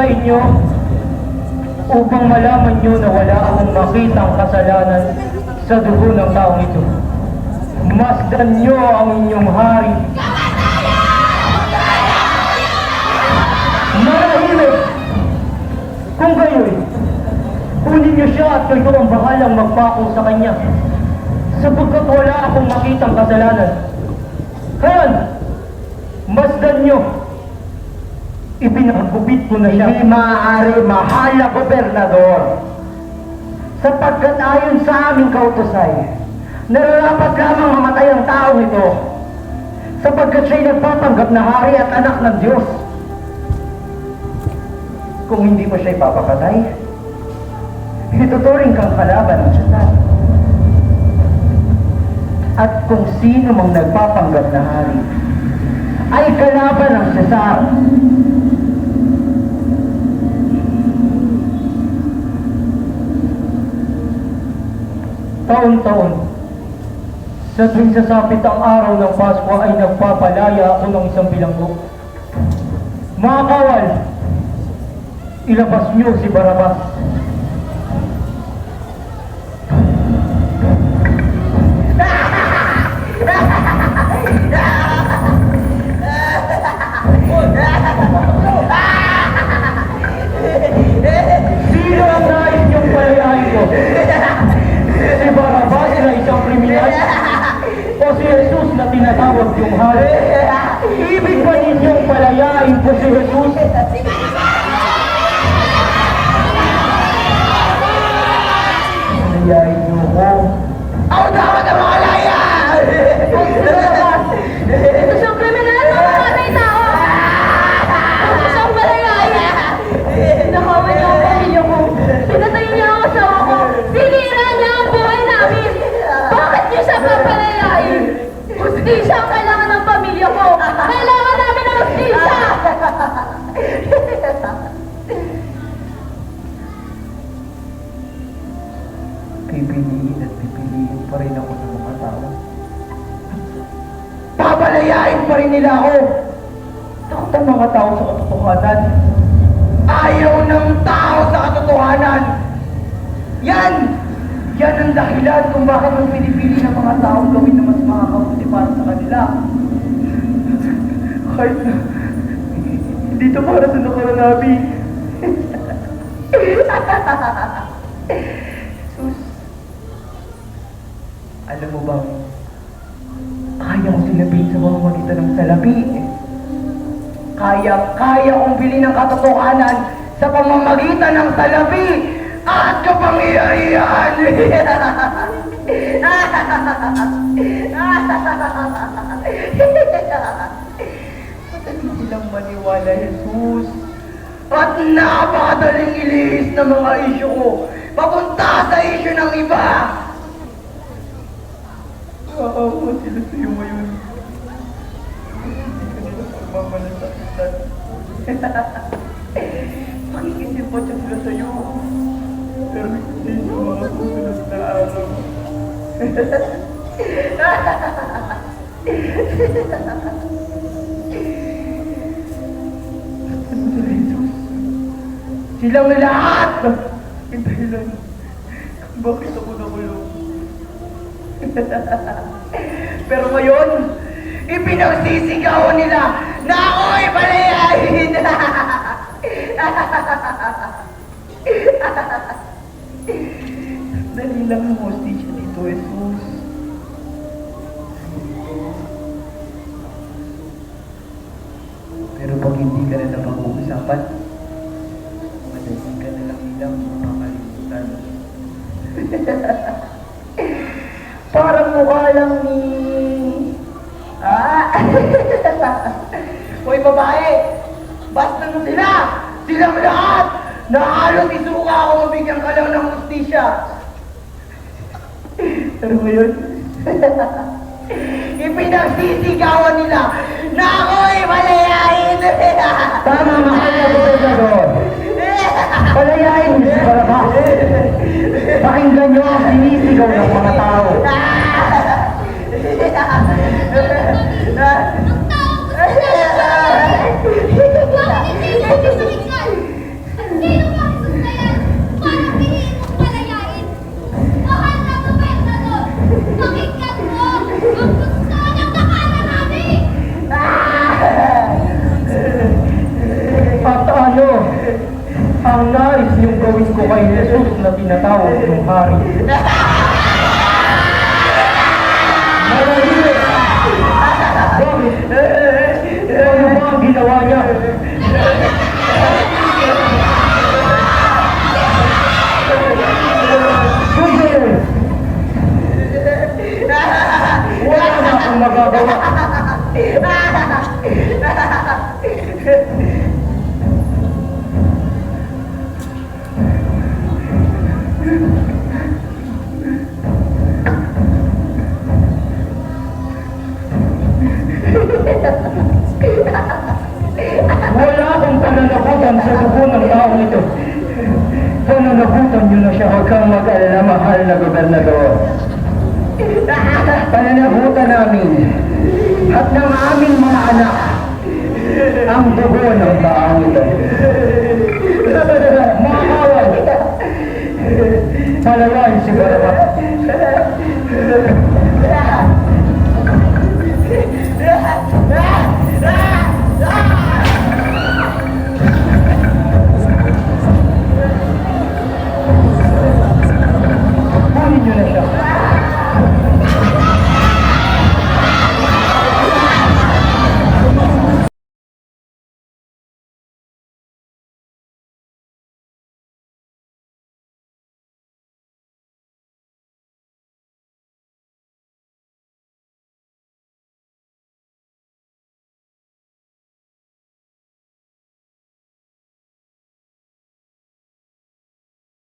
sa inyo upang malaman nyo na wala akong makitang kasalanan sa dugo ng taong ito. Masdan nyo ang inyong hari. Manahimik! Kung gayo'y, kunin nyo siya at kayo ang bahalang magpako sa kanya, sapagkat wala akong makitang kasalanan. Kayan, masdan nyo! Ipinagkupit ko na siya. Hindi maaari, mahal na gobernador. Sapagkat ayon sa aming kautusay, nararapat lamang mamatay ang taong ito, sapagkat siya'y nagpapanggap na hari at anak ng Diyos. Kung hindi mo siya'y papapatay, ituturing kang kalaban ng Siyatan. At kung sino mang nagpapanggap na hari, ay kalaban ng Siyatan. Taon-taon, sa tuwing sasapit ang araw ng Pasko ay nagpapalaya ako ng isang bilanggo. Mga kawal, ilabas niyo si Barabas. Sino ang nais niyong palayain ko? Si Barabas na isang kriminal? O si Jesus na tinatawag yung hari? Ibig ba ninyong palayain ko si Jesus? Palayain niyo ko. Ako dapat ang makalaya! Ito siyang kriminal, mamamatay tao! Ito siyang palayain! Nakawan niya ang pamilya ko! Pinatay niya ang asawa ko! Sinira niya ang buhay namin! Bakit niyo siya papalayain? Hustisya ang kailangan ng pamilya ko! Kailangan namin ng hustisya! Pipiliin at pipiliin pa rin ako ng mga tao. Papalayain pa rin nila ako! Takot ang mga tao sa katotohanan. Ayaw ng tao sa katotohanan! Yan! Yan ang dahilan kung bakit ang pinipili ng mga taong gawin na mas makakabuti para sa kanila. Kahit na, dito para sa nakaranabi. Sus, alam mo bang, kaya kong silabin sa mga magitan ng salapi. Kaya kong bilhin ng katotohanan sa pamamagitan ng salapi at kapangyarihan! Madali silang maniwala, Jesus. At napakadaling ilihis ng mga isyu ko papunta sa isyu ng iba! Nakakawa sila sa'yo ngayon. Hindi ka nila pagmamalasakitan. Makikisipat sila sa'yo. Pero hindi sa mga susunod na araw. Ano sila, Jesus? Silang lahat! Ang dahilan kung bakit ako nakulong. Pero ngayon, ipinagsisigawan nila na ako'y palayain! Dali lang ang hostage dito, Jesus. Pero pag hindi ka na napag-uusapan, madali ka na lang nilang makakalimutan. Parang mukha lang ni... Hoy babae! Basta mo sila! Silang lahat! Na halos isuka ako mabigyan ka lang ng hustisya! Pero ngayon, Ipinagsisigawan nila na ako'y palayain! tama, mahal na gobernador. Palayain niyo si Barabas. Pakinggan niyo ang sinisigaw ng mga tao. tinatawag ng hari. Manahimik! Bakit? Ano ba ang ginawa niya? Susunod! Wala na akong magagawa. Wala akong pananagutan sa dugo ng taong ito. Pananagutan niyo na siya. Huwag kang mag-alala, mahal na gobernador. Pananagutan namin at ng aming mga anak ang dugo ng taong ito. Mga kawal! Palalain si Barabat.